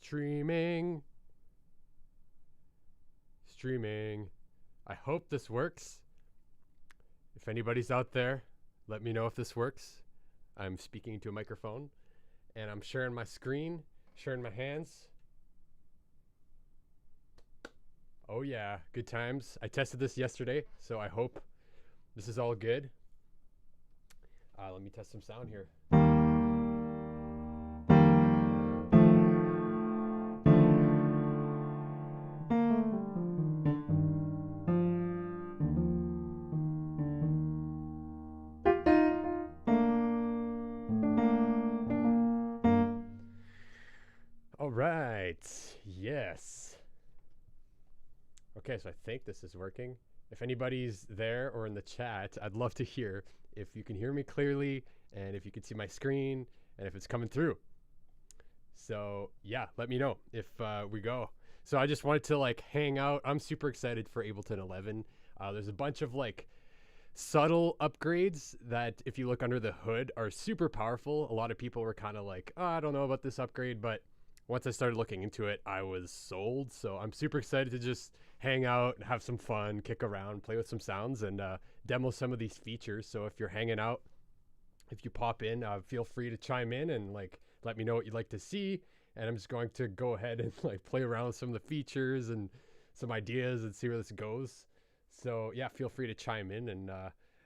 Streaming. I hope this works. If anybody's out there, let me know if this works. I'm speaking to a microphone and I'm sharing my screen, sharing my hands. Oh yeah, good times. I tested this yesterday, so I hope this is all good. Let me test some sound here. All right, yes. Okay, so I think this is working. If anybody's there or in the chat, I'd love to hear if you can hear me clearly and if you can see my screen and if it's coming through. So yeah, let me know if we go. So I just wanted to like hang out. I'm super excited for Ableton 11. There's a bunch of like subtle upgrades that if you look under the hood are super powerful. A lot of people were kind of like, oh, I don't know about this upgrade, but once I started looking into it, I was sold. So I'm super excited to just hang out, have some fun, kick around, play with some sounds, and demo some of these features. So if you're hanging out, if you pop in, feel free to chime in and like let me know what you'd like to see. And I'm just going to go ahead and like play around with some of the features and some ideas and see where this goes. So yeah, feel free to chime in and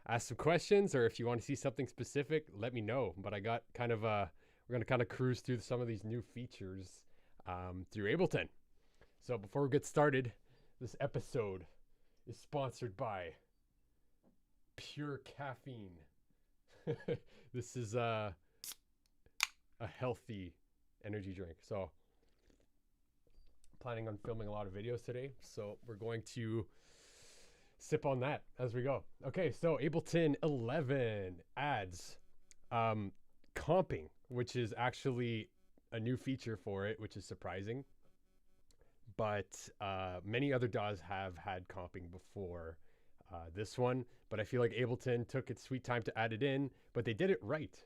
ask some questions, or if you want to see something specific, let me know. But I got kind of we're going to kind of cruise through some of these new features through Ableton. So before we get started, this episode is sponsored by Pure Caffeine. This is a healthy energy drink. So planning on filming a lot of videos today. So we're going to sip on that as we go. Okay, so Ableton 11 adds comping, which is actually a new feature for it, which is surprising. But many other DAWs have had comping before this one, but I feel like Ableton took its sweet time to add it in, but they did it right.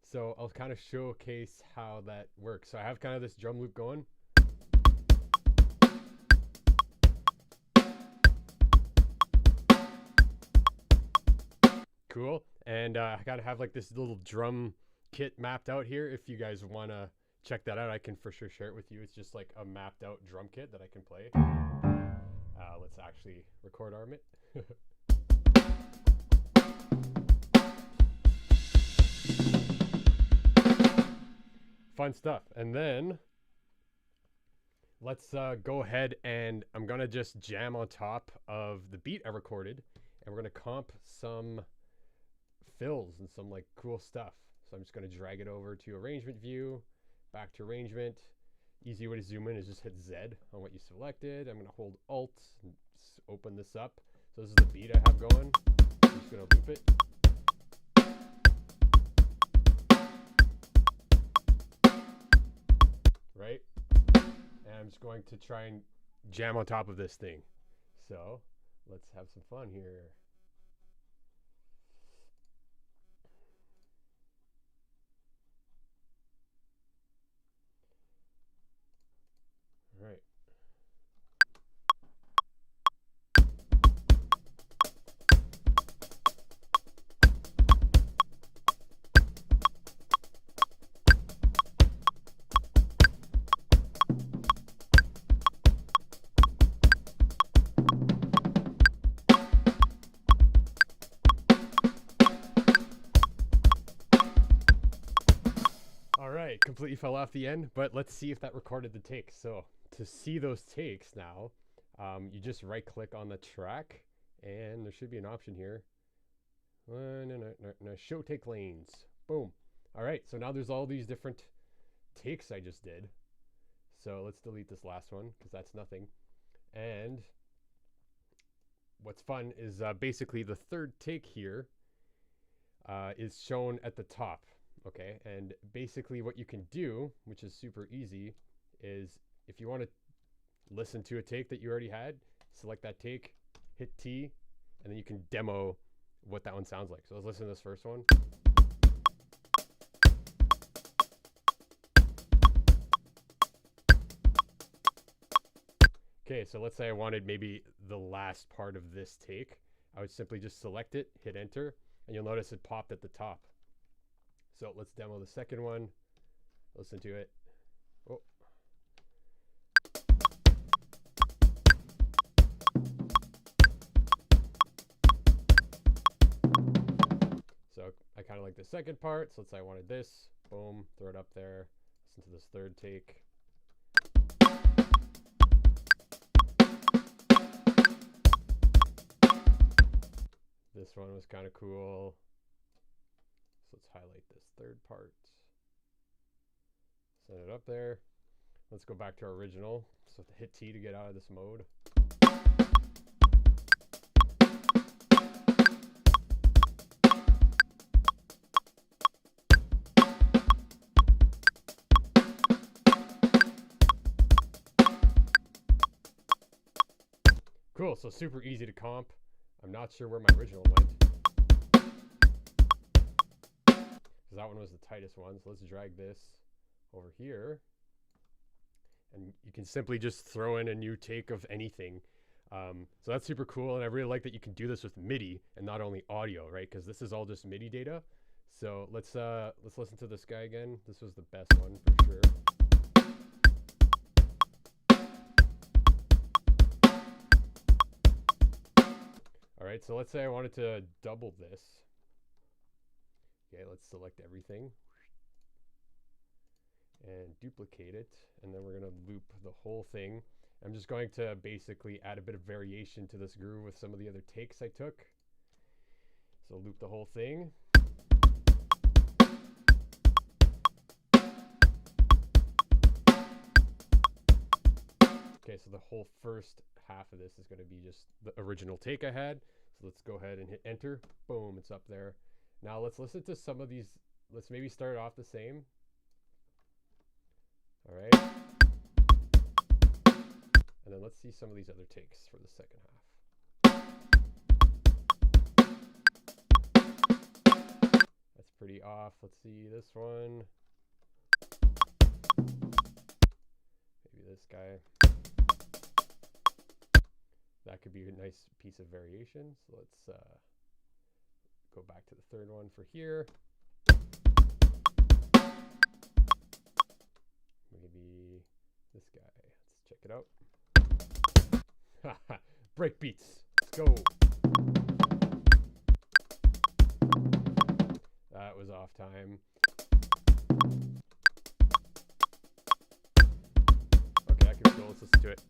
So I'll kind of showcase how that works. So I have kind of this drum loop going. Cool. And I gotta have like this little drum kit mapped out here. If you guys want to check that out, I can for sure share it with you. It's just like a mapped out drum kit that I can play. Let's actually record arm it. Fun stuff. And then let's go ahead and I'm gonna just jam on top of the beat I recorded, and we're gonna comp some fills and some like cool stuff. So I'm just going to drag it over to arrangement view, back to arrangement. Easy way to zoom in is just hit Z on what you selected. I'm going to hold Alt and open this up. So this is the beat I have going. I'm just going to loop it. Right? And I'm just going to try and jam on top of this thing. So let's have some fun here. All right. All right, completely fell off the end, but let's see if that recorded the take. So to see those takes now, you just right click on the track and there should be an option here. No, show take lanes. Boom. All right, so now there's all these different takes I just did. So let's delete this last one because that's nothing. And what's fun is basically the third take here is shown at the top. Okay, and basically what you can do, which is super easy, is if you want to listen to a take that you already had, select that take, hit T, and then you can demo what that one sounds like. So let's listen to this first one. Okay, so let's say I wanted maybe the last part of this take. I would simply just select it, hit enter, and you'll notice it popped at the top. So let's demo the second one. Listen to it. Oh. So I kind of like the second part. So let's say I wanted this. Boom, throw it up there. Listen to this third take. This one was kind of cool. So let's highlight this third part. Set it up there. Let's go back to our original. So hit T to get out of this mode. Cool, so super easy to comp. I'm not sure where my original went, because that one was the tightest one. So let's drag this over here, and you can simply just throw in a new take of anything. So that's super cool, and I really like that you can do this with MIDI and not only audio, right? Because this is all just MIDI data. So let's listen to this guy again. This was the best one for sure. All right, so let's say I wanted to double this. Okay, let's select everything and duplicate it, and then we're going to loop the whole thing. I'm just going to basically add a bit of variation to this groove with some of the other takes I took. So loop the whole thing. Okay, so the whole first half of this is going to be just the original take I had. So let's go ahead and hit enter. Boom, it's up there. Now let's listen to some of these. Let's maybe start off the same. All right. And then let's see some of these other takes for the second half. That's pretty off. Let's see this one. Maybe this guy. That could be a nice piece of variation. So let's go back to the third one for here. Maybe this guy. Let's check it out. Break beats. Let's go. That was off time. Okay, that could be cool. Let's listen to it.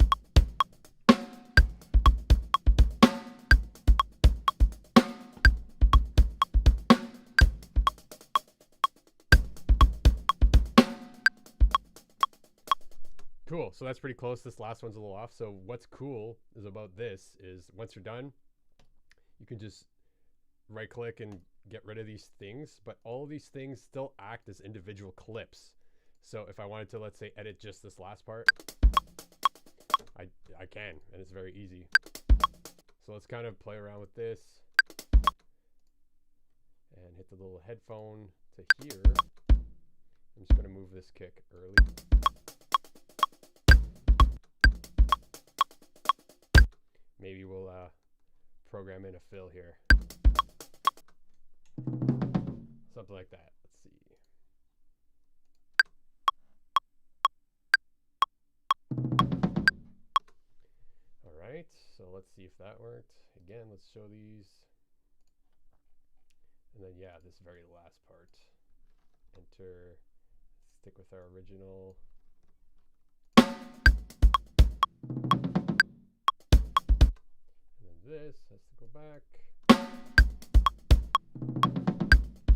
Cool, so that's pretty close. This last one's a little off. So what's cool is about this is once you're done, you can just right click and get rid of these things, but all of these things still act as individual clips. So if I wanted to, let's say, edit just this last part, I can, and it's very easy. So let's kind of play around with this and hit the little headphone to here. I'm just going to move this kick early. Maybe we'll program in a fill here. Something like that. Let's see. All right, so let's see if that worked. Again, let's show these. And then, yeah, this very last part. Enter, stick with our original. This has to go back.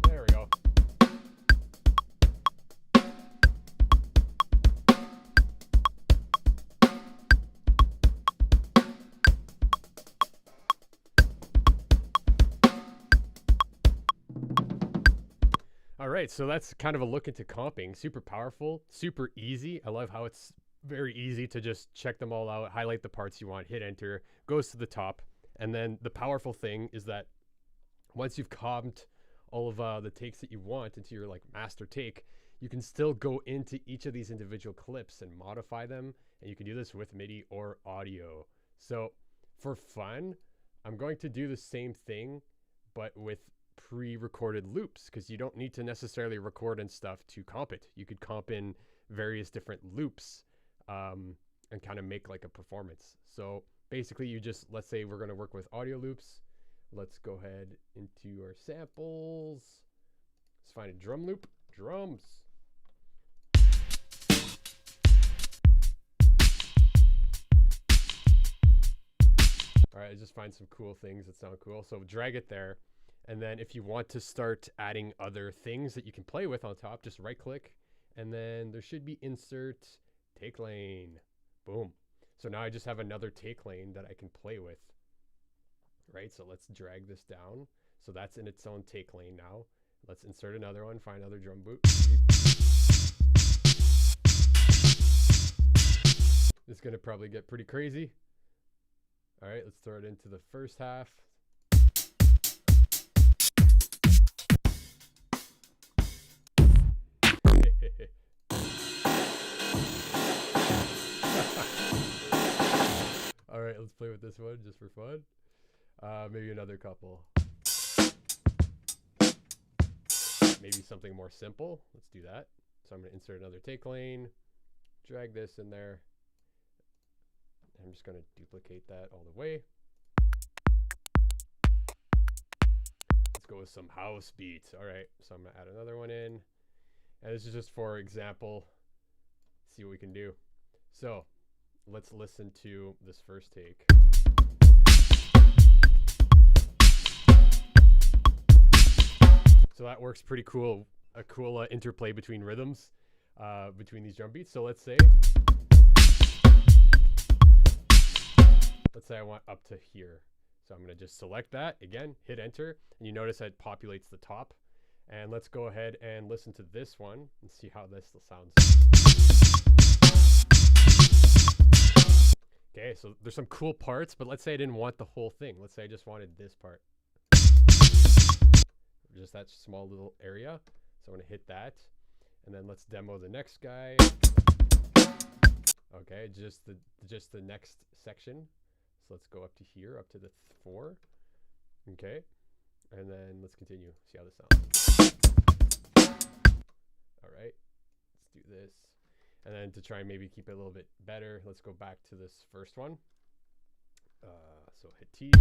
There we go. All right, so that's kind of a look into comping. Super powerful, super easy. I love how it's very easy to just check them all out, highlight the parts you want, hit enter, goes to the top. And then the powerful thing is that once you've comped all of the takes that you want into your like master take, you can still go into each of these individual clips and modify them And you can do this with MIDI or audio. So for fun, I'm going to do the same thing, but with pre-recorded loops, because you don't need to necessarily record and stuff to comp it. You could comp in various different loops and kind of make like a performance. So basically you just, let's say we're going to work with audio loops. Let's go ahead into our samples. Let's find a drum loop. Drums. All right, I just find some cool things that sound cool. So drag it there. And then if you want to start adding other things that you can play with on top, just right click. And then there should be insert take lane. Boom. So now I just have another take lane that I can play with. Right, so let's drag this down. So that's in its own take lane now. Let's insert another one, find another drum boot. This is gonna probably get pretty crazy. All right, let's throw it into the first half. All right, let's play with this one just for fun. Maybe another couple. Maybe something more simple. Let's do that. So I'm going to insert another take lane, drag this in there. I'm just going to duplicate that all the way. Let's go with some house beats. All right, so I'm going to add another one in. And this is just for example, see what we can do. So let's listen to this first take. So that works pretty cool, a cool interplay between rhythms, between these drum beats. So let's say I want up to here. So I'm gonna just select that, again, hit enter, and you notice that it populates the top. And let's go ahead and listen to this one and see how this sounds. Okay, so there's some cool parts, but let's say I didn't want the whole thing. Let's say I just wanted this part. Just that small little area. So I'm gonna hit that. And then let's demo the next guy. Okay, just the next section. So let's go up to here, up to the 4. Okay. And then let's continue. See how this sounds. All right, let's do this. And then to try and maybe keep it a little bit better, let's go back to this first one. So hit T.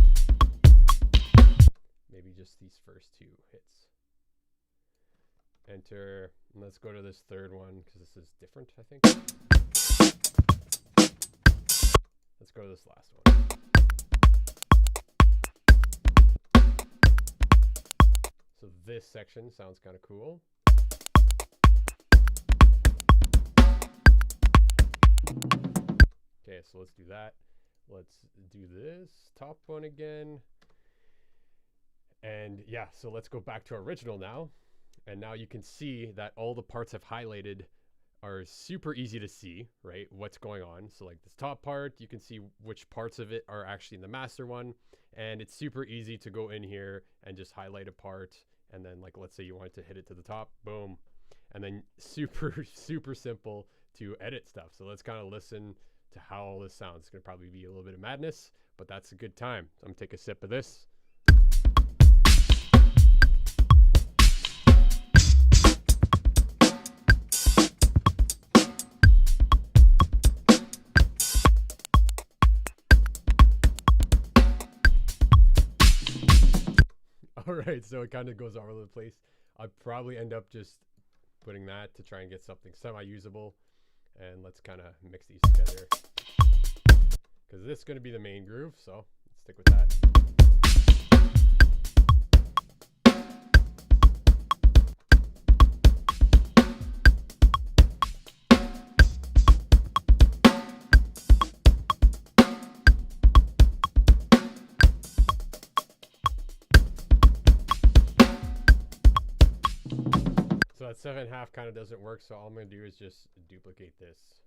Maybe just these first 2 hits. Enter. And let's go to this third one because this is different, I think. Let's go to this last one. So this section sounds kind of cool. Okay, so let's do that. Let's do this top one again. And yeah, so let's go back to our original now. And now you can see that all the parts I've highlighted are super easy to see, right? What's going on. So like this top part, you can see which parts of it are actually in the master one. And it's super easy to go in here and just highlight a part. And then like, let's say you wanted to hit it to the top, boom. And then super, super simple to edit stuff. So let's kind of listen to how all this sounds. It's gonna probably be a little bit of madness, but that's a good time. So I'm gonna take a sip of this. All right, so it kind of goes all over the place. I'd probably end up just putting that to try and get something semi-usable. And let's kind of mix these together. Because this is going to be the main groove, so let's stick with that. So that 7/2 kind of doesn't work, so all I'm going to do is just duplicate this.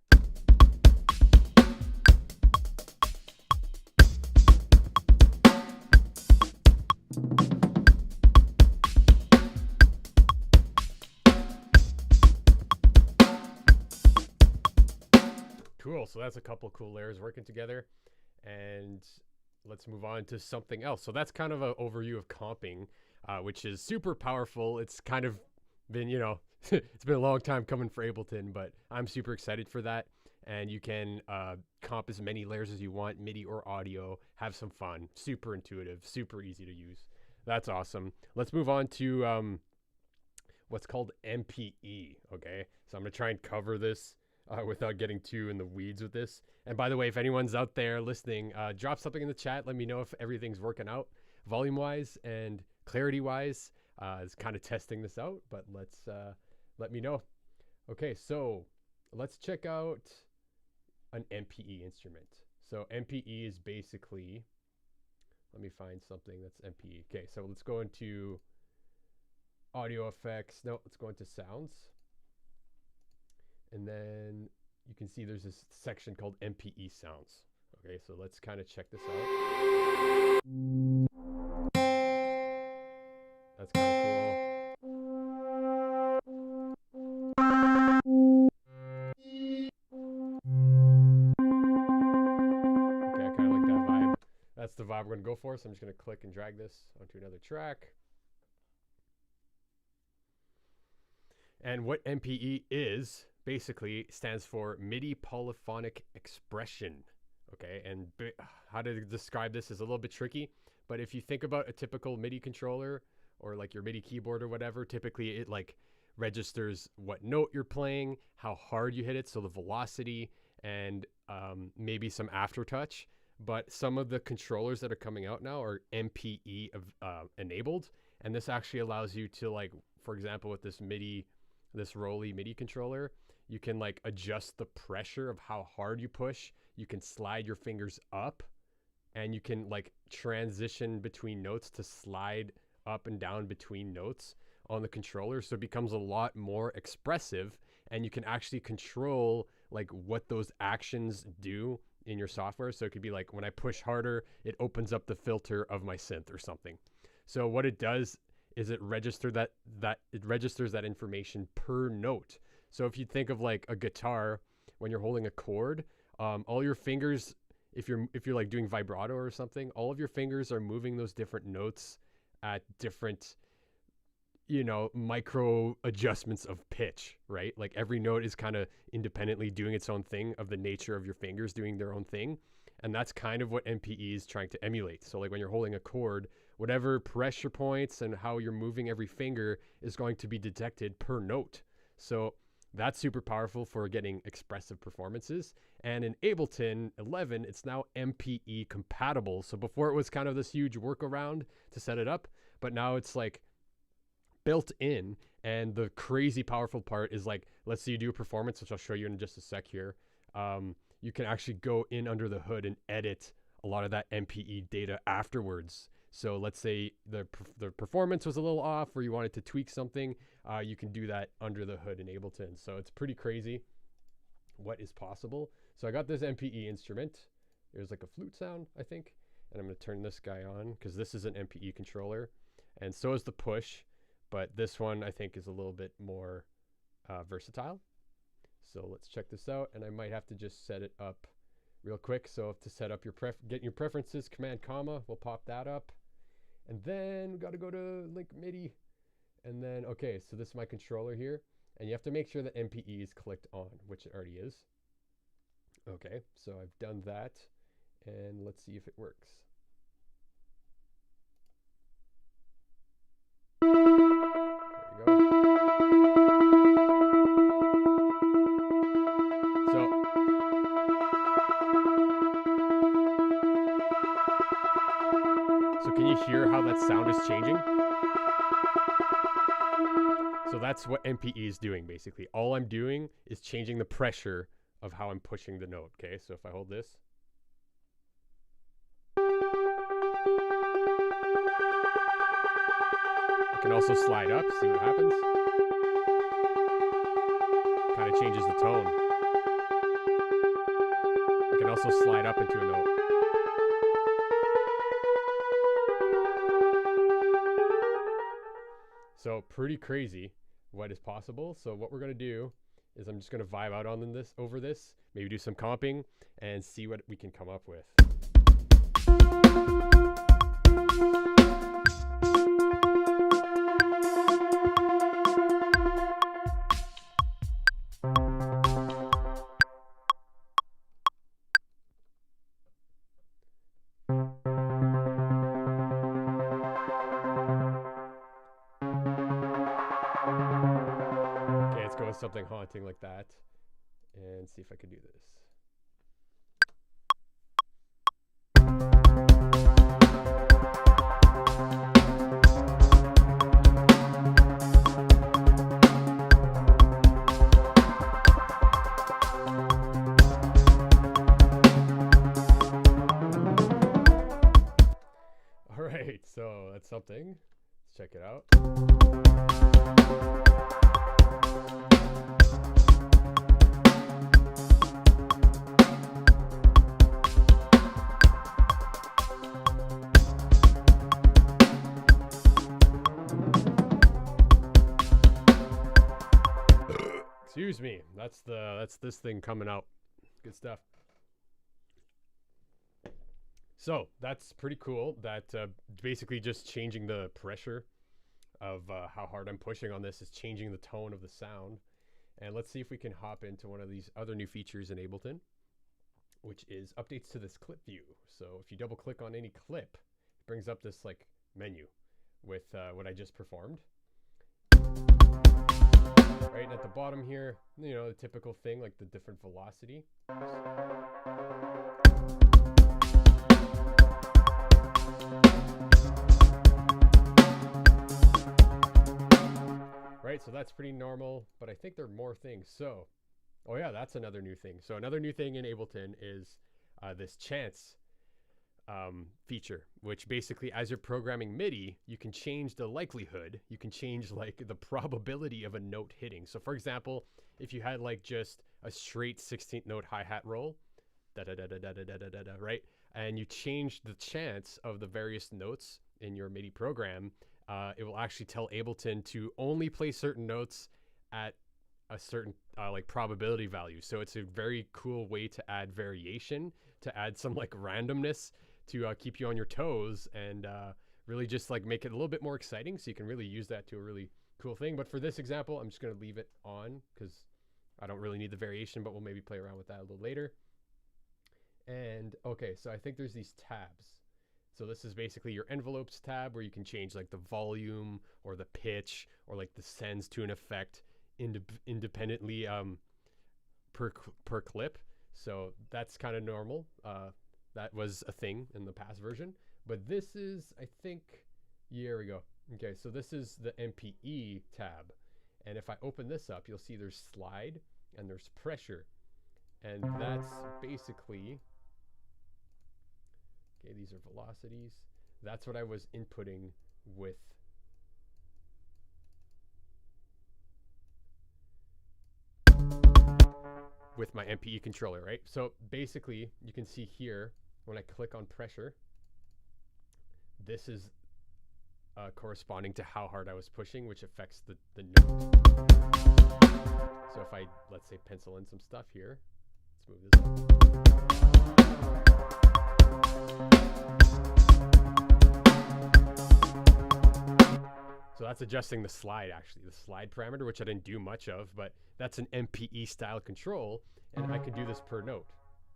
Cool. cool. So that's a couple cool layers working together. And let's move on to something else. So that's kind of an overview of comping, which is super powerful. It's kind of been, you know, it's been a long time coming for Ableton, but I'm super excited for that. And you can comp as many layers as you want, MIDI or audio, have some fun, super intuitive, super easy to use. That's awesome. Let's move on to what's called MPE, okay? So I'm gonna try and cover this without getting too in the weeds with this. And by the way, if anyone's out there listening, drop something in the chat. Let me know if everything's working out volume-wise and clarity-wise. It's kind of testing this out, but let me know. Okay, so let's check out an Mpe instrument. So Mpe is basically, let me find something that's Mpe. Okay, so let's go into audio effects. No, let's go into sounds. And then you can see there's this section called Mpe Sounds. Okay, so let's kind of check this out. That's kind of cool. Okay, I kind of like that vibe. That's the vibe we're going to go for. So I'm just going to click and drag this onto another track. And what Mpe is, basically stands for MIDI polyphonic expression. Okay, and how to describe this is a little bit tricky, but if you think about a typical MIDI controller or like your MIDI keyboard or whatever, typically it like registers what note you're playing, how hard you hit it, so the velocity, and maybe some aftertouch. But some of the controllers that are coming out now are Mpe enabled, and this actually allows you to, like, for example, with this Roly MIDI controller, you can like adjust the pressure of how hard you push. You can slide your fingers up, and you can like transition between notes to slide up and down between notes on the controller. So it becomes a lot more expressive, and you can actually control like what those actions do in your software. So it could be like, when I push harder, it opens up the filter of my synth or something. So what it does is it registers that information per note. So if you think of like a guitar, when you're holding a chord, all your fingers, if you're like doing vibrato or something, all of your fingers are moving those different notes at different, you know, micro adjustments of pitch, right? Like every note is kind of independently doing its own thing, of the nature of your fingers doing their own thing. And that's kind of what Mpe is trying to emulate. So like when you're holding a chord, whatever pressure points and how you're moving every finger is going to be detected per note. So that's super powerful for getting expressive performances. And in Ableton 11, it's now Mpe compatible. So before it was kind of this huge workaround to set it up, but now it's like built in. And the crazy powerful part is like, let's say you do a performance, which I'll show you in just a sec here. You can actually go in under the hood and edit a lot of that Mpe data afterwards. So let's say the performance was a little off, or you wanted to tweak something, you can do that under the hood in Ableton. So it's pretty crazy what is possible. So I got this Mpe instrument. There's like a flute sound, I think. And I'm going to turn this guy on because this is an Mpe controller. And so is the push. But this one, I think, is a little bit more versatile. So let's check this out. And I might have to just set it up real quick. So to set up get your preferences, Command comma, we'll pop that up. And then we got to go to link MIDI. And then, okay, so this is my controller here. And you have to make sure that Mpe is clicked on, which it already is. Okay, so I've done that. And let's see if it works. There we go. So can you hear how that sound is changing? So that's what Mpe is doing, basically. All I'm doing is changing the pressure of how I'm pushing the note, okay? So if I hold this. I can also slide up, see what happens. Kind of changes the tone. I can also slide up into a note. So pretty crazy what is possible. So what we're going to do is I'm just going to vibe out on this over this, maybe do some comping and see what we can come up with. Okay, let's go with something haunting like that and see if I can do this. All right, so that's something. Let's check it out. Excuse me. That's this thing coming out. Good stuff. So that's pretty cool. That basically just changing the pressure of how hard I'm pushing on this is changing the tone of the sound. And let's see if we can hop into one of these other new features in Ableton, which is updates to this clip view. So if you double click on any clip, it brings up this like menu with what I just performed. Right, and at the bottom here, you know, the typical thing like the different velocity. Right, so that's pretty normal, but I think there are more things. So, oh yeah, that's another new thing. So another new thing in Ableton is this chance feature, which basically as you're programming MIDI, you can change the likelihood. You can change like the probability of a note hitting. So for example, if you had like just a straight 16th note hi-hat roll, da-da-da-da-da-da-da-da-da, right? And you change the chance of the various notes in your MIDI program, it will actually tell Ableton to only play certain notes at a certain like probability value. So it's a very cool way to add variation, to add some like randomness to keep you on your toes and really just like make it a little bit more exciting. So you can really use that to a really cool thing. But for this example, I'm just going to leave it on because I don't really need the variation, but we'll maybe play around with that a little later. And okay, so I think there's these tabs. So this is basically your envelopes tab where you can change like the volume or the pitch or like the sends to an effect independently per clip. So that's kind of normal. That was a thing in the past version, but this is, I think, here we go. Okay, so this is the Mpe tab. And if I open this up, you'll see there's slide and there's pressure. And that's basically, okay, these are velocities. That's what I was inputting with my Mpe controller, right? So basically, you can see here, when I click on pressure, this is corresponding to how hard I was pushing, which affects the note. So if I, let's say, pencil in some stuff here, let's move this up. So that's adjusting the slide, actually, the slide parameter, which I didn't do much of, but that's an Mpe style control, and I can do this per note,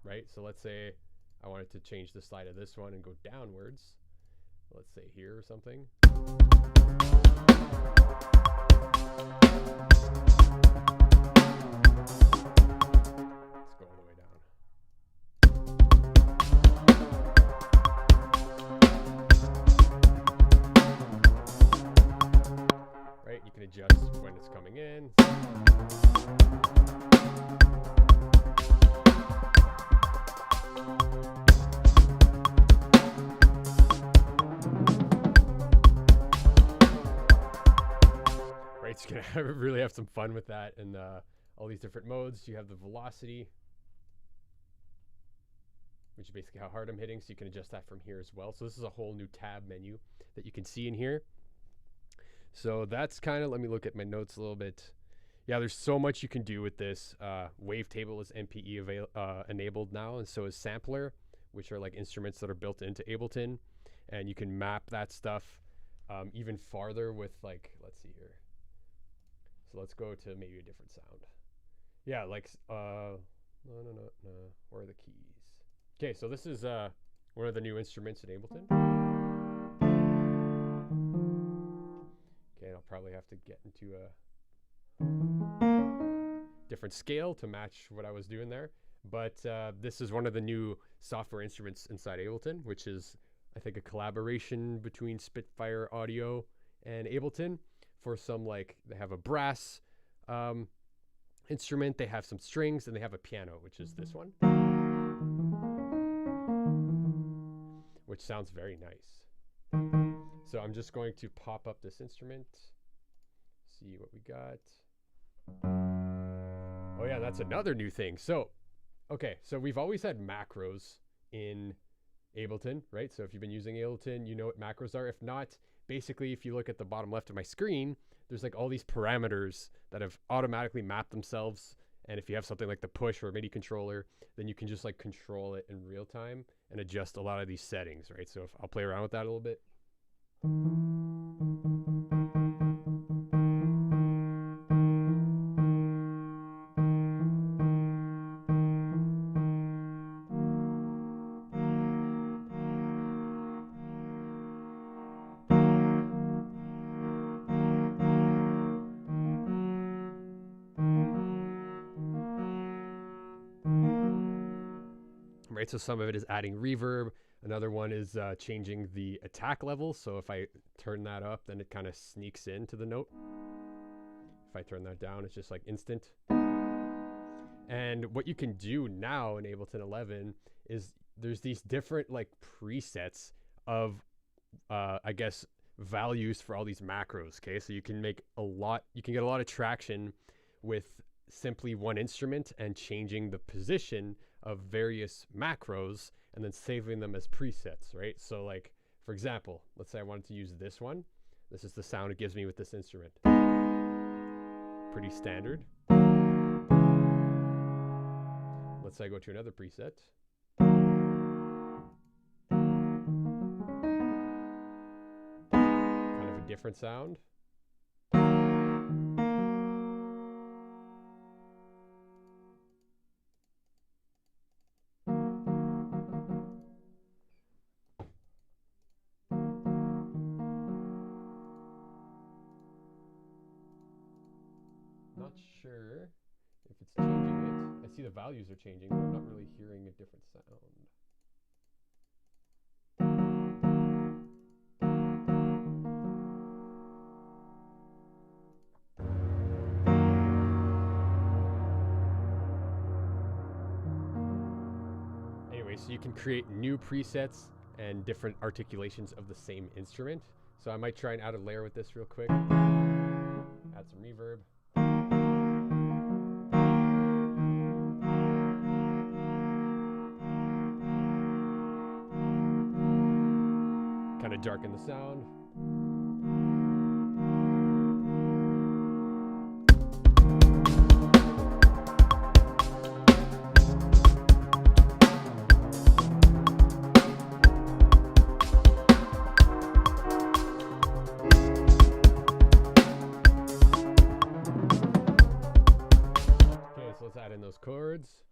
right? So let's say I wanted to change the slide of this one and go downwards. Let's say here or something. Let's go all the way down. Right, you can adjust when it's coming in. Right, so you can really have some fun with that and all these different modes. You have the velocity, which is basically how hard I'm hitting, so you can adjust that from here as well. So this is a whole new tab menu that you can see in here. So that's kind of, let me look at my notes a little bit. yeah, there's so much you can do with this. Wavetable is MPE enabled now, and so is Sampler, which are like instruments that are built into Ableton, and you can map that stuff even farther with like, let's see here. So let's go to maybe a different sound. Yeah, like no. Where are the keys? Okay, so this is one of the new instruments in Ableton. Okay, I'll probably have to get into a different scale to match what I was doing there. But this is one of the new software instruments inside Ableton, which is, I think, a collaboration between Spitfire Audio and Ableton for some, like, they have a brass instrument, they have some strings, and they have a piano, which is this one, which sounds very nice. So I'm just going to pop up this instrument, see what we got. Oh yeah, that's another new thing. So, okay, so we've always had macros in Ableton, right? So if you've been using Ableton, you know what macros are. If not, basically, if you look at the bottom left of my screen, there's like all these parameters that have automatically mapped themselves. And if you have something like the push or MIDI controller, then you can just like control it in real time and adjust a lot of these settings, right? So if I'll play around with that a little bit. Right, so some of it is adding reverb. Another one is changing the attack level. So if I turn that up, then it kind of sneaks into the note. If I turn that down, it's just like instant. And what you can do now in Ableton 11 is there's these different like presets of, I guess, values for all these macros. Okay, so you can make a lot, you can get a lot of traction with simply one instrument and changing the position of various macros and then saving them as presets, right? So like, for example, let's say I wanted to use this one. This is the sound it gives me with this instrument. Pretty standard. Let's say I go to another preset. Kind of a different sound. Not sure if it's changing it. I see the values are changing, but I'm not really hearing a different sound. Anyway, so you can create new presets and different articulations of the same instrument. So I might try and add a layer with this real quick. Add some reverb. Kind of darken the sound. Okay, so let's add in those chords.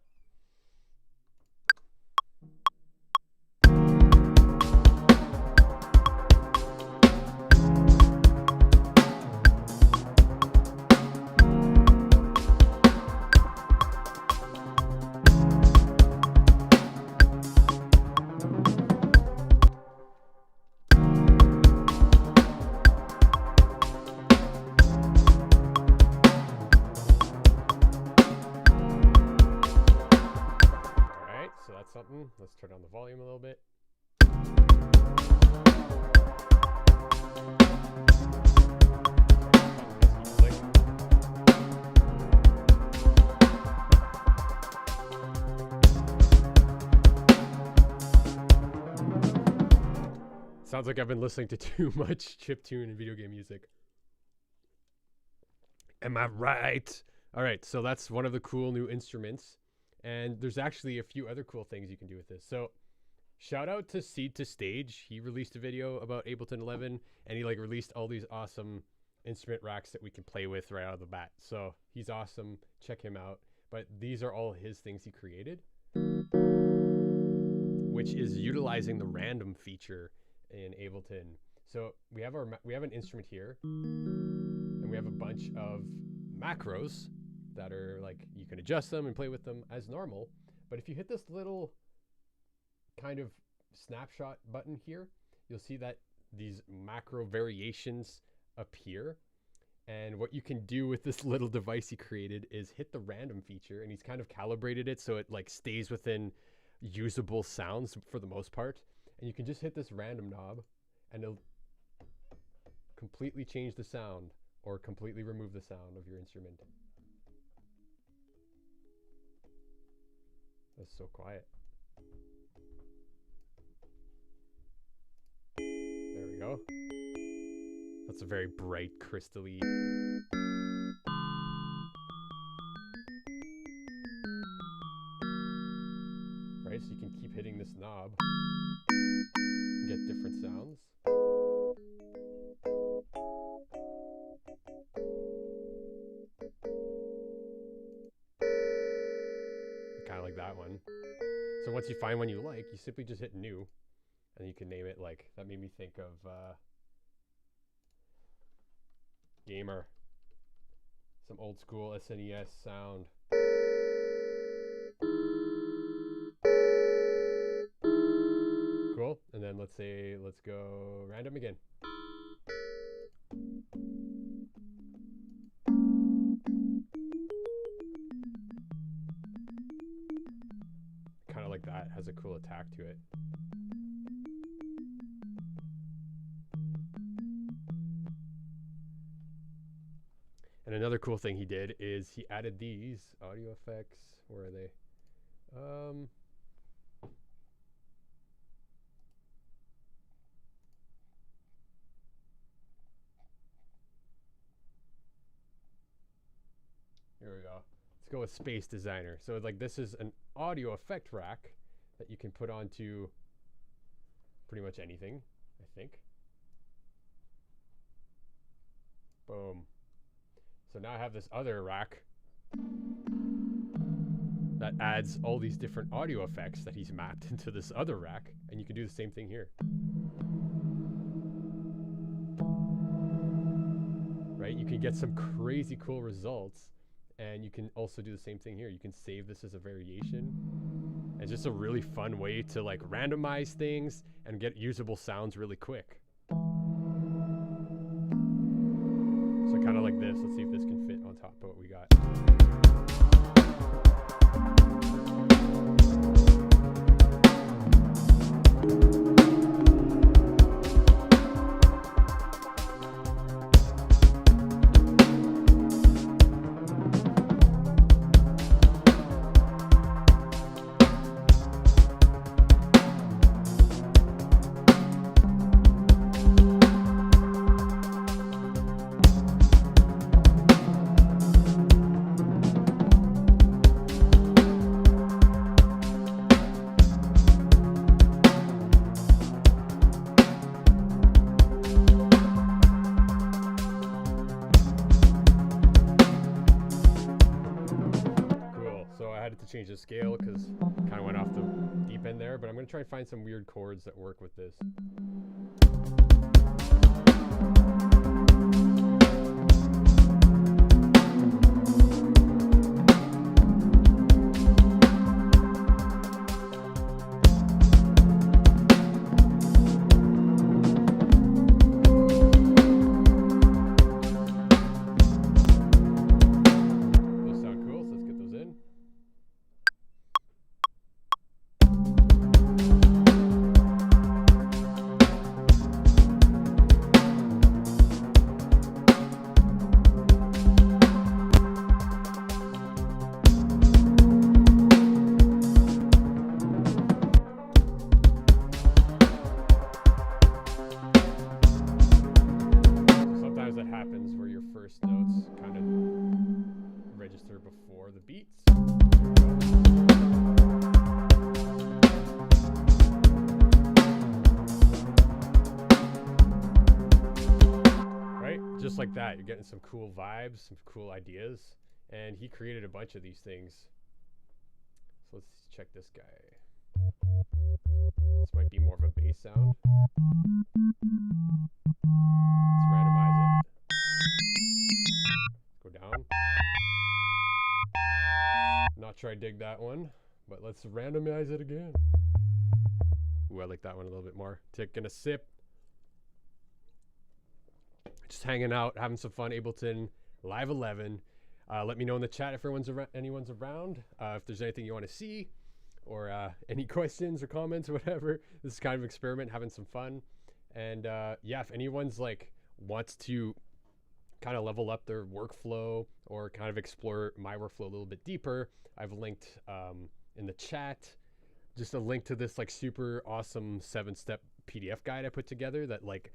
Something. Let's turn down the volume a little bit. Sounds like I've been listening to too much chiptune and video game music. Am I right? All right, so that's one of the cool new instruments. And there's actually a few other cool things you can do with this. So shout out to Seed to Stage. He released a video about Ableton 11, and he like released all these awesome instrument racks that we can play with right out of the bat. So he's awesome. Check him out. But these are all his things he created, which is utilizing the random feature in Ableton. So we have an instrument here, and we have a bunch of macros that are like, you can adjust them and play with them as normal. But if you hit this little kind of snapshot button here, you'll see that these macro variations appear. And what you can do with this little device he created is hit the random feature, and he's kind of calibrated it so it like stays within usable sounds for the most part. And you can just hit this random knob and it'll completely change the sound or completely remove the sound of your instrument. That's so quiet. There we go. That's a very bright, crystally. Right, so you can keep hitting this knob and get different sounds. Kind of like that one. So once you find one you like, you simply just hit new, and you can name it. Like, that made me think of Gamer, some old school SNES sound. Cool. And then let's go random again. Kind of like that, has a cool attack to it. And another cool thing he did is he added these audio effects. Where are they? Here we go. Let's go with Space Designer. So like, this is an audio effect rack that you can put onto pretty much anything, I think. Boom. So now I have this other rack that adds all these different audio effects that he's mapped into this other rack, and you can do the same thing here. Right? You can get some crazy cool results, and you can also do the same thing here. You can save this as a variation. It's just a really fun way to like randomize things and get usable sounds really quick. So kind of like this. Let's see if this can fit on top of what we got. To change the scale because kind of went off the deep end there, but I'm going to try and find some weird chords that work with this. like that, you're getting some cool vibes, some cool ideas. And he created a bunch of these things. So let's check this guy. This might be more of a bass sound. Let's randomize it. Go down. Not sure I dig that one, but let's randomize it again. Ooh, I like that one a little bit more. Taking a sip. Just hanging out, having some fun. Ableton Live 11. Let me know in the chat if anyone's around. If there's anything you want to see, or any questions or comments or whatever. This is kind of an experiment, having some fun. And yeah, if anyone's like wants to kind of level up their workflow or kind of explore my workflow a little bit deeper, I've linked in the chat just a link to this like super awesome 7-step PDF guide I put together that like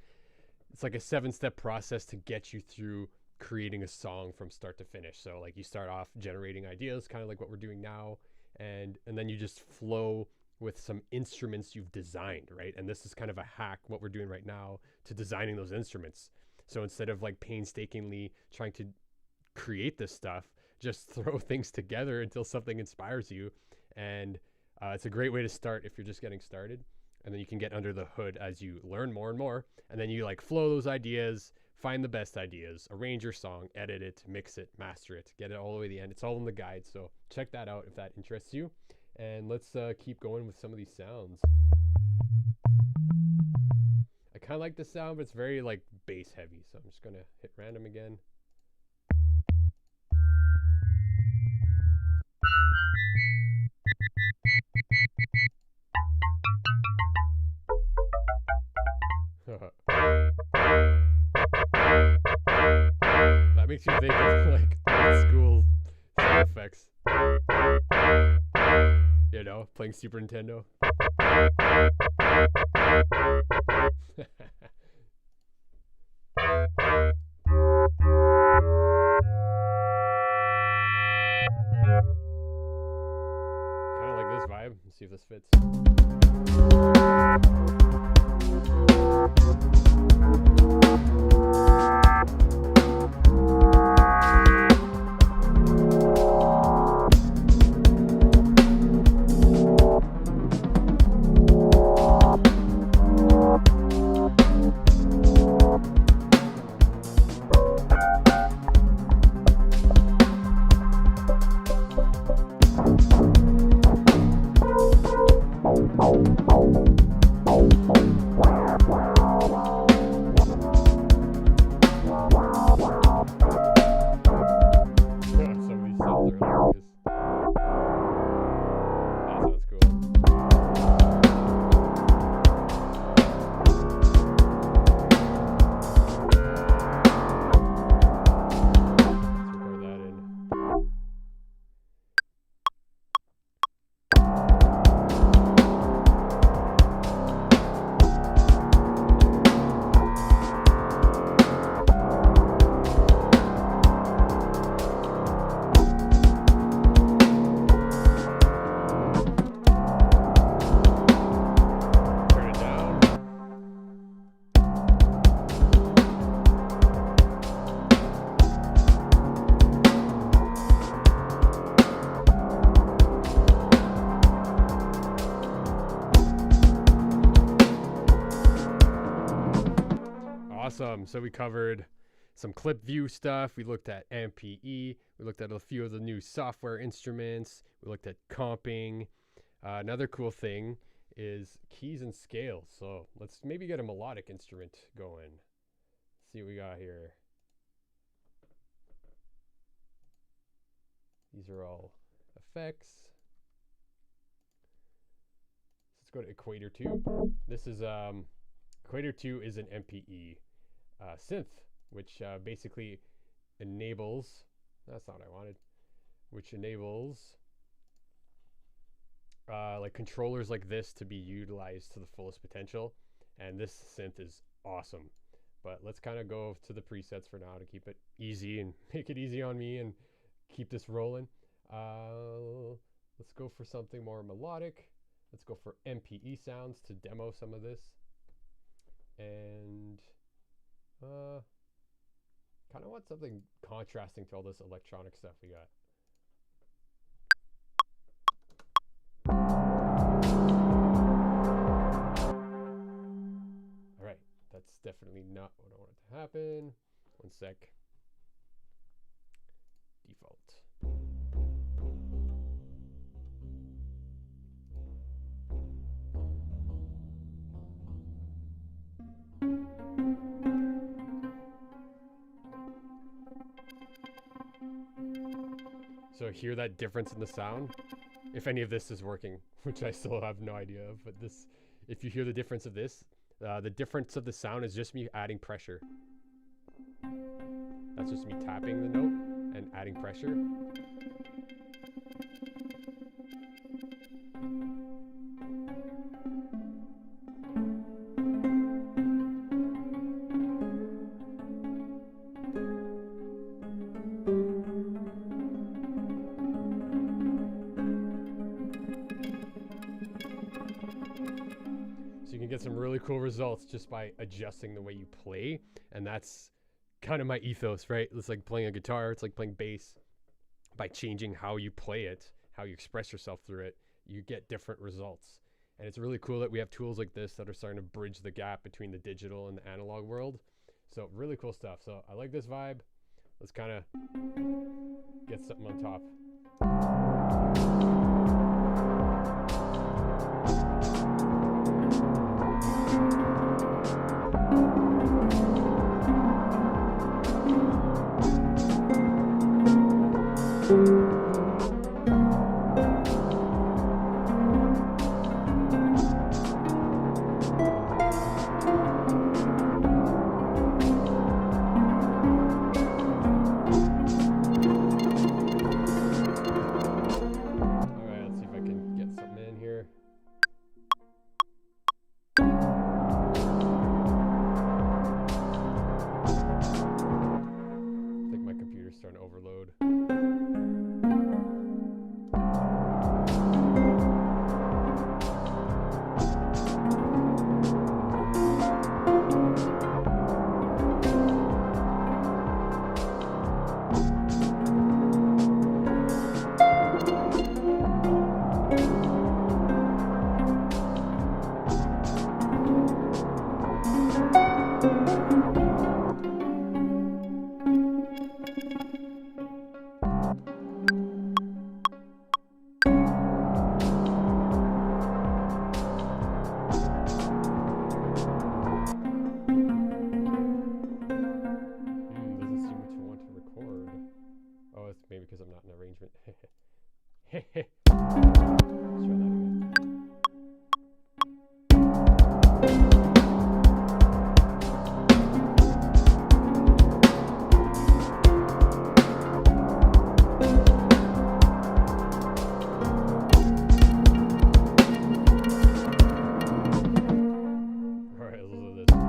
it's like a 7-step process to get you through creating a song from start to finish. So like you start off generating ideas, kind of like what we're doing now, and then you just flow with some instruments you've designed, right? And this is kind of a hack, what we're doing right now, to designing those instruments. So instead of like painstakingly trying to create this stuff, just throw things together until something inspires you. And it's a great way to start if you're just getting started. And then you can get under the hood as you learn more and more. And then you like flow those ideas, find the best ideas, arrange your song, edit it, mix it, master it, get it all the way to the end. It's all in the guide. So check that out if that interests you. And let's keep going with some of these sounds. I kind of like the sound, but it's very like bass heavy. So I'm just going to hit random again. That makes you think of like old school sound effects. You know, playing Super Nintendo. Kind of like this vibe. Let's see if this fits. Awesome. So we covered some clip view stuff. We looked at Mpe. We looked at a few of the new software instruments. We looked at comping. Another cool thing is keys and scales. So let's maybe get a melodic instrument going. Let's see what we got here. These are all effects. Let's go to Equator 2. This is Equator 2 is an Mpe synth, which basically enables, that's not what I wanted, which enables like controllers like this to be utilized to the fullest potential. And this synth is awesome. But let's kind of go to the presets for now to keep it easy and make it easy on me and keep this rolling. Let's go for something more melodic. Let's go for Mpe Sounds to demo some of this. And Kind of want something contrasting to all this electronic stuff we got. All right, that's definitely not what I wanted to happen. One sec. Default. So hear that difference in the sound? If any of this is working, which I still have no idea of, but this, if you hear the difference of this, the difference of the sound is just me adding pressure. That's just me tapping the note and adding pressure. So you can get some really cool results just by adjusting the way you play, and that's kind of my ethos, right? It's like playing a guitar, it's like playing bass. By changing how you play it, how you express yourself through it, you get different results. And it's really cool that we have tools like this that are starting to bridge the gap between the digital and the analog world. So really cool stuff. So I like this vibe. Let's kind of get something on top. Starting to overload. Maybe because I'm not in arrangement. Let's try that again. All right, let's do this.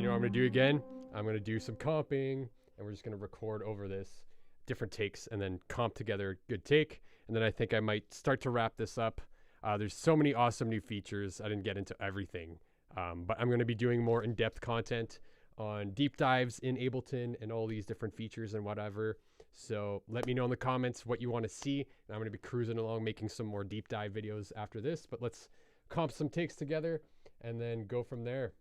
I'm going to do again. I'm going to do some comping, and we're just going to record over this different takes and then comp together a good take. And then I think I might start to wrap this up. There's so many awesome new features. I didn't get into everything, but I'm going to be doing more in-depth content on deep dives in Ableton and all these different features and whatever. So let me know in the comments what you want to see. And I'm going to be cruising along, making some more deep dive videos after this, but let's comp some takes together and then go from there.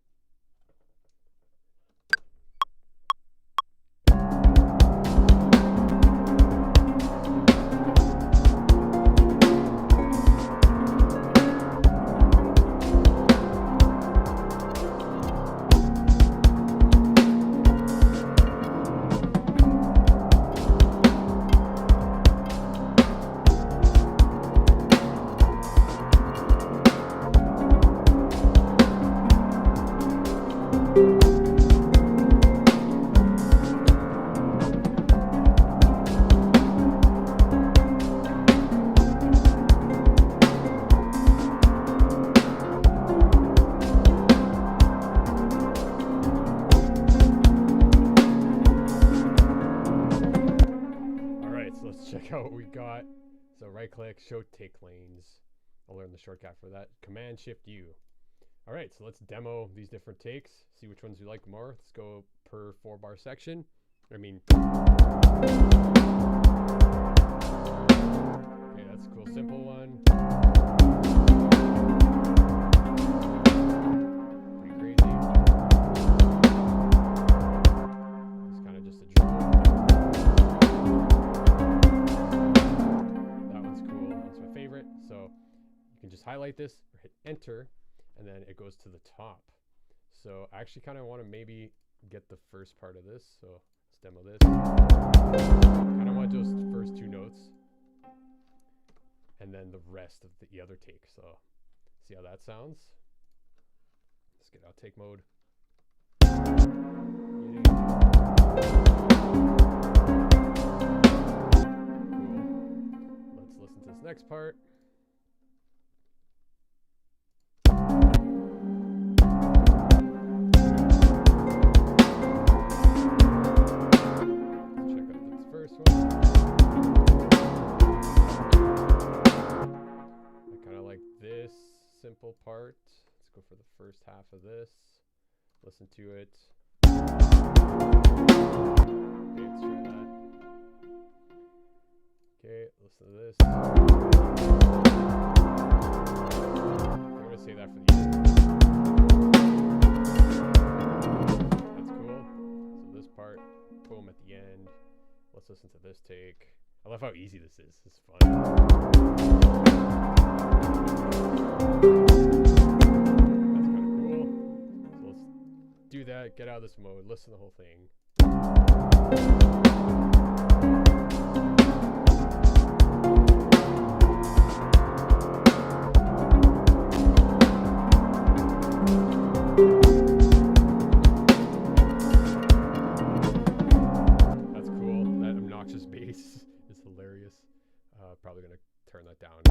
Check out what we got. So right click, show take lanes. I'll learn the shortcut for that. Command Shift U. All right, so let's demo these different takes, see which ones you like more. Let's go per 4-bar section. Okay, that's a cool, simple one. Pretty crazy. It's kind of just a drum. That one's cool. That's my favorite. So you can just highlight this or hit enter, and then it goes to the top. So I actually kind of want to maybe get the first part of this. So let's demo this. Kind of want those first 2 notes, and then the rest of the other take. So see how that sounds. Let's get outtake mode. Cool. Let's listen to this next part. Simple part. Let's go for the first half of this. Listen to it. Okay, let's try that. Okay, listen to this. I'm going to save that for the end. That's cool. So this part, boom, at the end. Let's listen to this take. I love how easy this is. It's fun. Do that, get out of this mode, listen to the whole thing. That's cool. That obnoxious bass is hilarious. Probably gonna turn that down.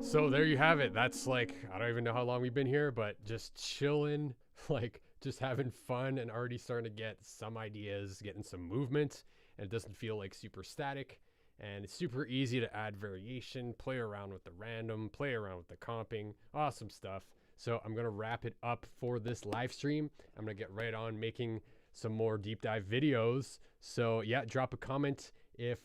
So there you have it. That's like, I don't even know how long we've been here, but just chilling, like just having fun and already starting to get some ideas, getting some movement, and it doesn't feel like super static. And it's super easy to add variation, play around with the random, play around with the comping, awesome stuff. So I'm going to wrap it up for this live stream. I'm going to get right on making some more deep dive videos. So yeah, drop a comment if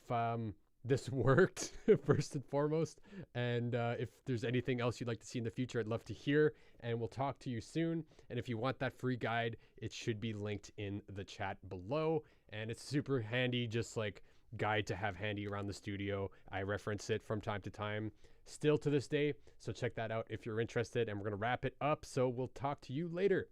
this worked first and foremost. And if there's anything else you'd like to see in the future, I'd love to hear, and we'll talk to you soon. And if you want that free guide, it should be linked in the chat below. And it's super handy, just like guide to have handy around the studio. I reference it from time to time still to this day. So check that out if you're interested, and we're going to wrap it up. So we'll talk to you later.